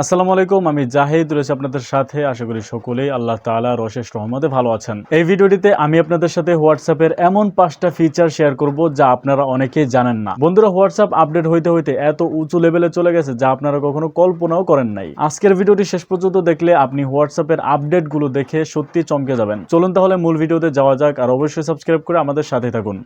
আসসালামু আলাইকুম, আমি জাহিদ রয়েছে আপনাদের সাথে। আশা করি সকলেই আল্লাহ তাআলার অশেষ রহমতে ভালো আছেন। এই ভিডিওটিতে আমি আপনাদের সাথে হোয়াটসঅ্যাপের এমন 5টা ফিচার শেয়ার করব যা আপনারা অনেকেই জানেন না। বন্ধুরা, হোয়াটসঅ্যাপ আপডেট হইতে হইতে এত উঁচু লেভেলে চলে গেছে যা আপনারা কখনো কল্পনাও করেন নাই। আজকের ভিডিওটি শেষ পর্যন্ত দেখলে আপনি হোয়াটসঅ্যাপের আপডেটগুলো দেখে সত্যি চমকে যাবেন। চলুন তাহলে মূল ভিডিওতে যাওয়া যাক, আর অবশ্যই সাবস্ক্রাইব করে আমাদের সাথে থাকুন।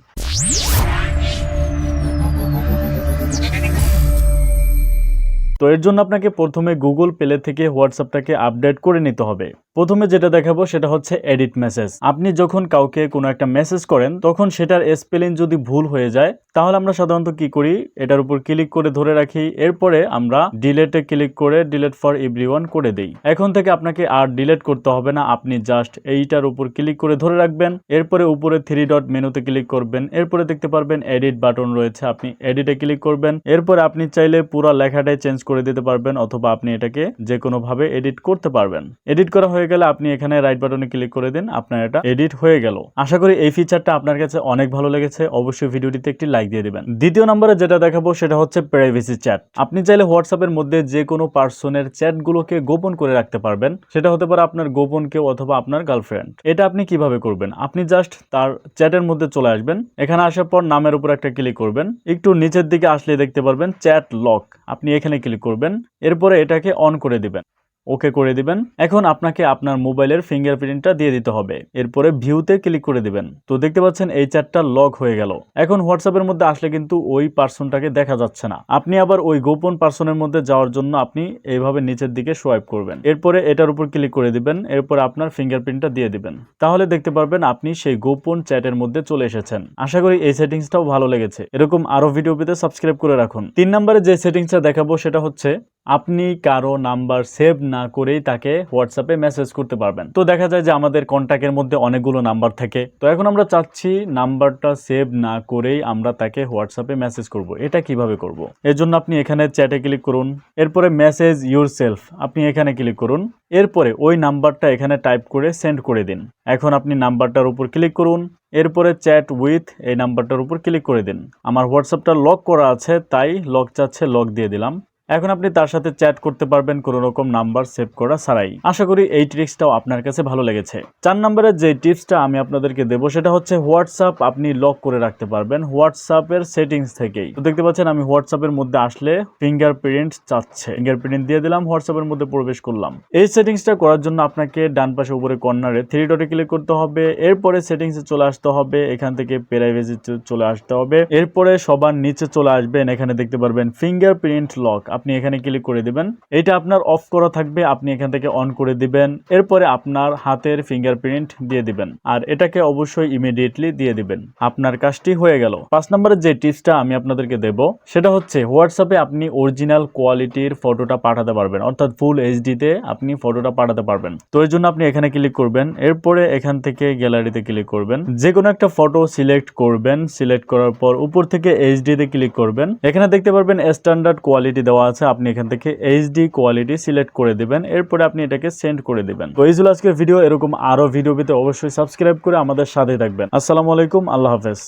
তো এর জন্য আপনাকে প্রথমে গুগল প্লে থেকে হোয়াটসঅ্যাপটাকে আপডেট করে নিতে হবে। প্রথমে যেটা দেখাবো সেটা হচ্ছে এডিট মেসেজ। আপনি যখন কাউকে কোনো একটা মেসেজ করেন তখন সেটার স্পেলিং যদি ভুল হয়ে যায় তাহলে আমরা সাধারণত কি করি, এটার উপর ক্লিক করে ধরে রাখি, এরপরে আমরা ডিলেটে ক্লিক করে ডিলেট ফর এভরিওয়ান করে দেই। এখন থেকে আপনাকে আর ডিলেট করতে হবে না, আপনি জাস্ট এইটার উপর ক্লিক করে ধরে রাখবেন, এরপরে উপরে 3 ডট মেনুতে ক্লিক করবেন, এরপরে দেখতে পারবেন এডিট বাটন রয়েছে, আপনি এডিটে ক্লিক করবেন। এরপরে আপনি চাইলে পুরো লেখাটাই চেঞ্জ করে দিতে পারবেন অথবা আপনি এটাকে যে কোনো ভাবে এডিট করতে পারবেন। এডিট করা হয়ে গেলে আপনি এখানে রাইট বাটনে ক্লিক করে দিন, আপনার এটা এডিট হয়ে গেল। আশা করি এই ফিচারটা আপনার কাছে অনেক ভালো লেগেছে, অবশ্যই ভিডিওটিতে একটি লাইক দিয়ে দিবেন। দ্বিতীয় নম্বরে যেটা দেখাবো সেটা হচ্ছে প্রাইভেসি চ্যাট। আপনি চাইলে হোয়াটসঅ্যাপের মধ্যে যে কোনো পার্সনের চ্যাটগুলোকে গোপন করে রাখতে পারবেন। সেটা হতে পারে আপনার গোপন কেউ অথবা আপনার গার্লফ্রেন্ড। এটা আপনি কিভাবে করবেন, আপনি জাস্ট তার চ্যাটের মধ্যে চলে আসবেন, এখানে আসার পর নামের উপর একটা ক্লিক করবেন, একটু নিচের দিকে আসলে দেখতে পারবেন চ্যাট লক, আপনি এখানে ক্লিক করবেন, এরপরে এটাকে অন করে দিবেন, ওকে করে দিবেন। এখন আপনাকে আপনার মোবাইলের ফিঙ্গারপ্রিন্টটা দিয়ে দিতে হবে, এরপরে ভিউতে ক্লিক করে দিবেন। তো দেখতে পাচ্ছেন এই চ্যাটটা লক হয়ে গেল। এখন হোয়াটসঅ্যাপের মধ্যে আসলে কিন্তু ওই পার্সনটাকে দেখা যাচ্ছে না। আপনি আবার ওই গোপন পার্সনের মধ্যে যাওয়ার জন্য আপনি এইভাবে নিচের দিকে সোয়াইপ করবেন, এরপরে এটার উপর ক্লিক করে দিবেন, এরপর আপনার ফিঙ্গারপ্রিন্টটা দিয়ে দিবেন। তাহলে দেখতে পারবেন আপনি সেই গোপন চ্যাটের মধ্যে চলে এসেছেন। আশা করি এই সেটিংসটাও ভালো লেগেছে। এরকম আরো ভিডিও পেতে সাবস্ক্রাইব করে রাখুন। 3 নম্বরে যে সেটিংসটা দেখাবো সেটা হচ্ছে আপনি কারো নাম্বার সেভ না করেই তাকে হোয়াটসঅ্যাপে মেসেজ করতে পারবেন। তো দেখা যায় যে আমাদের কন্ট্যাক্টের মধ্যে অনেকগুলো নাম্বার থাকে, তো এখন আমরা চাচ্ছি নাম্বারটা সেভ না করেই আমরা তাকে হোয়াটসঅ্যাপে মেসেজ করব। এটা কিভাবে করব? এর জন্য আপনি এখানে চ্যাটে ক্লিক করুন, এরপরে মেসেজ ইউরসেলফ আপনি এখানে ক্লিক করুন, এরপরে ওই নাম্বারটা এখানে টাইপ করে সেন্ড করে দিন। এখন আপনি নাম্বারটার উপর ক্লিক করুন, এরপরে চ্যাট উইথ এই নাম্বারটার উপর ক্লিক করে দিন। আমার হোয়াটসঅ্যাপটা লক করা আছে তাই লক চাচ্ছে, লক দিয়ে দিলাম। এখন আপনি তার সাথে চ্যাট করতে পারবেন কোনো রকম নাম্বার সেভ করা ছাড়াই। আশা করি এই ট্রিক্সটাও আপনার কাছে ভালো লেগেছে। 4 নম্বরের যে টিপসটা আমি আপনাদেরকে দেবো সেটা হচ্ছে হোয়াটসঅ্যাপ আপনি লক করে রাখতে পারবেন হোয়াটসঅ্যাপের সেটিংস থেকেই। তো দেখতে পাচ্ছেন আমি হোয়াটসঅ্যাপের মধ্যে আসলে ফিঙ্গারপ্রিন্ট চাচ্ছে, ফিঙ্গারপ্রিন্ট দিয়ে দিলাম, হোয়াটসঅ্যাপের মধ্যে প্রবেশ করলাম। এই সেটিংসটা করার জন্য আপনাকে ডান পাশে উপরে কর্নারে 3 ডটে ক্লিক করতে হবে, এরপরে সেটিংসে চলে আসতে হবে, এখান থেকে প্রাইভেসিতে চলে আসতে হবে, এরপরে সবার নিচে চলে আসবেন, এখানে দেখতে পারবেন ফিঙ্গারপ্রিন্ট লক, আপনি এখানে ক্লিক করে দিবেন। এটা আপনার অফ করা থাকবে, আপনি এখান থেকে অন করে দিবেন, এরপরে আপনার হাতের ফিঙ্গারপ্রিন্ট দিয়ে দিবেন, আর এটাকে অবশ্যই ইমিডিয়েটলি দিয়ে দিবেন। আপনার কাজটি হয়ে গেল। 5 নম্বরের যে টিপসটা আমি আপনাদেরকে দেব সেটা হচ্ছে হোয়াটসঅ্যাপে আপনি অরিজিনাল কোয়ালিটির ফটোটা পাঠাতে পারবেন, অর্থাৎ ফুল এইচডি তে আপনি ফটোটা পাঠাতে পারবেন। তো এর জন্য আপনি এখানে ক্লিক করবেন, এরপরে এখান থেকে গ্যালারিতে ক্লিক করবেন, যে কোনো একটা ফটো সিলেক্ট করবেন, সিলেক্ট করার পর উপর থেকে এইচডি তে ক্লিক করবেন, এখানে দেখতে পারবেন স্ট্যান্ডার্ড কোয়ালিটি দেওয়া আছে, আপনি এখান থেকে এইচডি কোয়ালিটি সিলেক্ট করে দিবেন, এরপরে আপনি এটাকে সেন্ড করে দিবেন। তো এই ছিল আজকের ভিডিও। এরকম আরো ভিডিও পেতে অবশ্যই সাবস্ক্রাইব করে আমাদের সাথে থাকবেন। আসসালামু আলাইকুম, আল্লাহ হাফেজ।